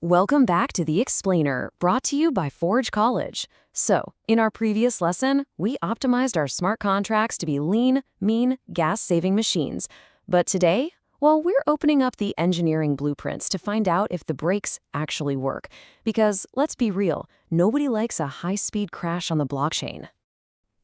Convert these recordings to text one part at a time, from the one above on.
Welcome back to The Explainer, brought to you by Forge College. So, in our previous lesson, we optimized our smart contracts to be lean, mean, gas-saving machines. But today, well, we're opening up the engineering blueprints to find out if the brakes actually work. Because, let's be real, nobody likes a high-speed crash on the blockchain.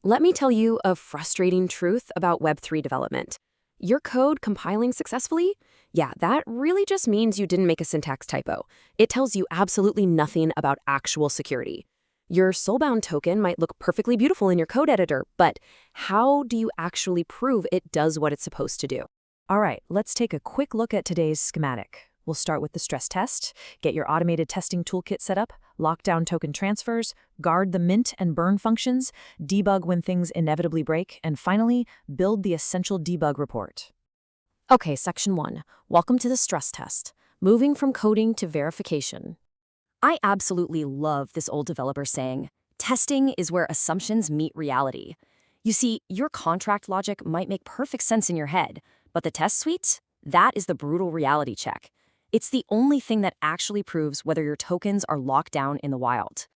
Let me tell you a frustrating truth about Web3 development. Your code compiling successfully? Yeah, that really just means you didn't make a syntax typo. It tells you absolutely nothing about actual security. Your soulbound token might look perfectly beautiful in your code editor, but how do you actually prove it does what it's supposed to do? All right, let's take a quick look at today's schematic. We'll start with the stress test, get your automated testing toolkit set up, lock down token transfers, guard the mint and burn functions, debug when things inevitably break, and finally, build the essential debug report. Okay, Section 1. Welcome to the stress test. Moving from coding to verification. I absolutely love this old developer saying, testing is where assumptions meet reality. You see, your contract logic might make perfect sense in your head, but the test suite? That is the brutal reality check. It's the only thing that actually proves whether your tokens are locked down in the wild.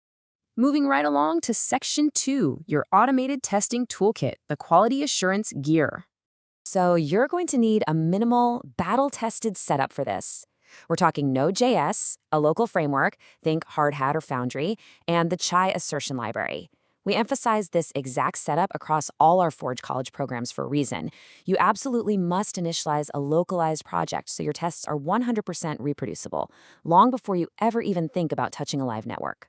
Moving right along to Section 2, your automated testing toolkit, the quality assurance gear. So you're going to need a minimal, battle-tested setup for this. We're talking Node.js, a local framework, think Hardhat or Foundry, and the Chai assertion library. We emphasize this exact setup across all our Forge College programs for a reason. You absolutely must initialize a localized project so your tests are 100% reproducible, long before you ever even think about touching a live network.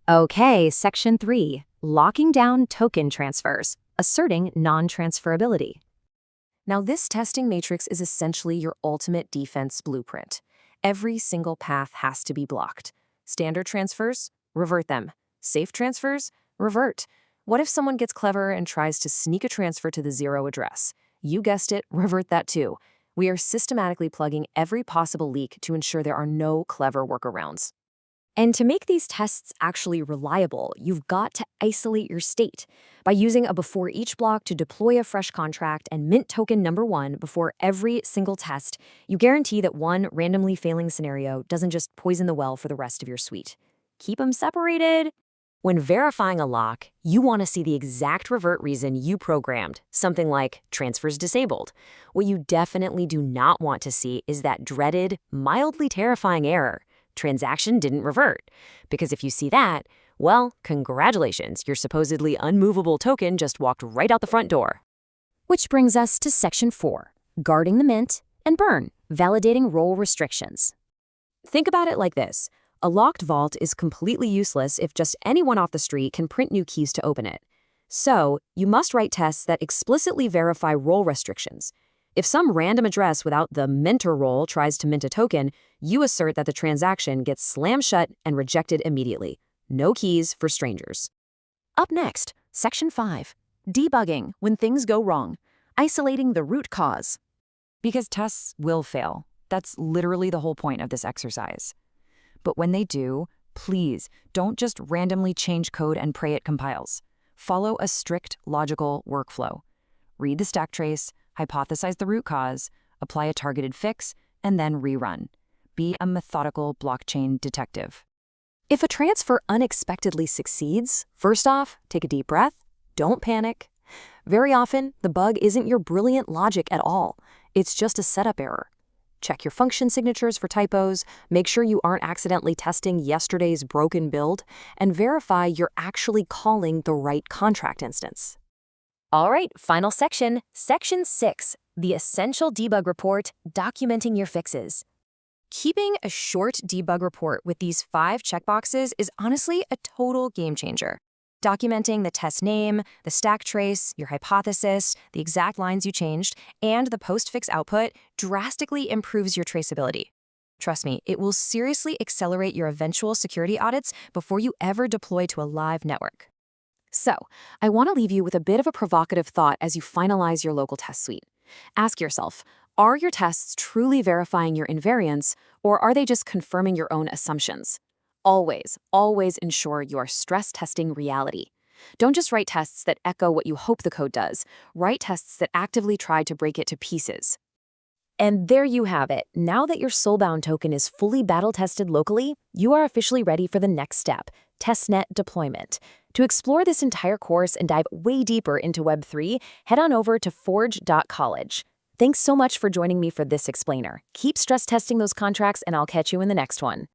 Okay, Section 3, locking down token transfers, asserting non-transferability. Now, this testing matrix is essentially your ultimate defense blueprint. Every single path has to be blocked. Standard transfers, revert them. Safe transfers, revert. What if someone gets clever and tries to sneak a transfer to the zero address? You guessed it, revert that too. We are systematically plugging every possible leak to ensure there are no clever workarounds. And to make these tests actually reliable, you've got to isolate your state by using a before each block to deploy a fresh contract and mint token number 1 before every single test. You guarantee that one randomly failing scenario doesn't just poison the well for the rest of your suite. Keep them separated. When verifying a lock, you want to see the exact revert reason you programmed, something like transfers disabled. What you definitely do not want to see is that dreaded, mildly terrifying error. Transaction didn't revert. Because if you see that, well, congratulations, your supposedly unmovable token just walked right out the front door. Which brings us to Section 4, guarding the mint and burn, validating role restrictions. Think about it like this. A locked vault is completely useless if just anyone off the street can print new keys to open it. So, you must write tests that explicitly verify role restrictions. If some random address without the minter role tries to mint a token, you assert that the transaction gets slammed shut and rejected immediately. No keys for strangers. Up next, Section 5, debugging when things go wrong, isolating the root cause. Because tests will fail. That's literally the whole point of this exercise. But when they do, please don't just randomly change code and pray it compiles. Follow a strict logical workflow. Read the stack trace, hypothesize the root cause, apply a targeted fix, and then rerun. Be a methodical blockchain detective. If a transfer unexpectedly succeeds, first off, take a deep breath. Don't panic. Very often, the bug isn't your brilliant logic at all. It's just a setup error. Check your function signatures for typos, make sure you aren't accidentally testing yesterday's broken build, and verify you're actually calling the right contract instance. All right, final section, Section 6, the essential debug report, documenting your fixes. Keeping a short debug report with these 5 checkboxes is honestly a total game changer. Documenting the test name, the stack trace, your hypothesis, the exact lines you changed, and the postfix output drastically improves your traceability. Trust me, it will seriously accelerate your eventual security audits before you ever deploy to a live network. So, I want to leave you with a bit of a provocative thought as you finalize your local test suite. Ask yourself, are your tests truly verifying your invariants, or are they just confirming your own assumptions? Always ensure you are stress testing reality. Don't just write tests that echo what you hope the code does. Write tests that actively try to break it to pieces. And there you have it. Now that your soulbound token is fully battle-tested locally, you are officially ready for the next step, testnet deployment. To explore this entire course and dive way deeper into Web3, head on over to forge.college. Thanks so much for joining me for this explainer. Keep stress testing those contracts, and I'll catch you in the next one.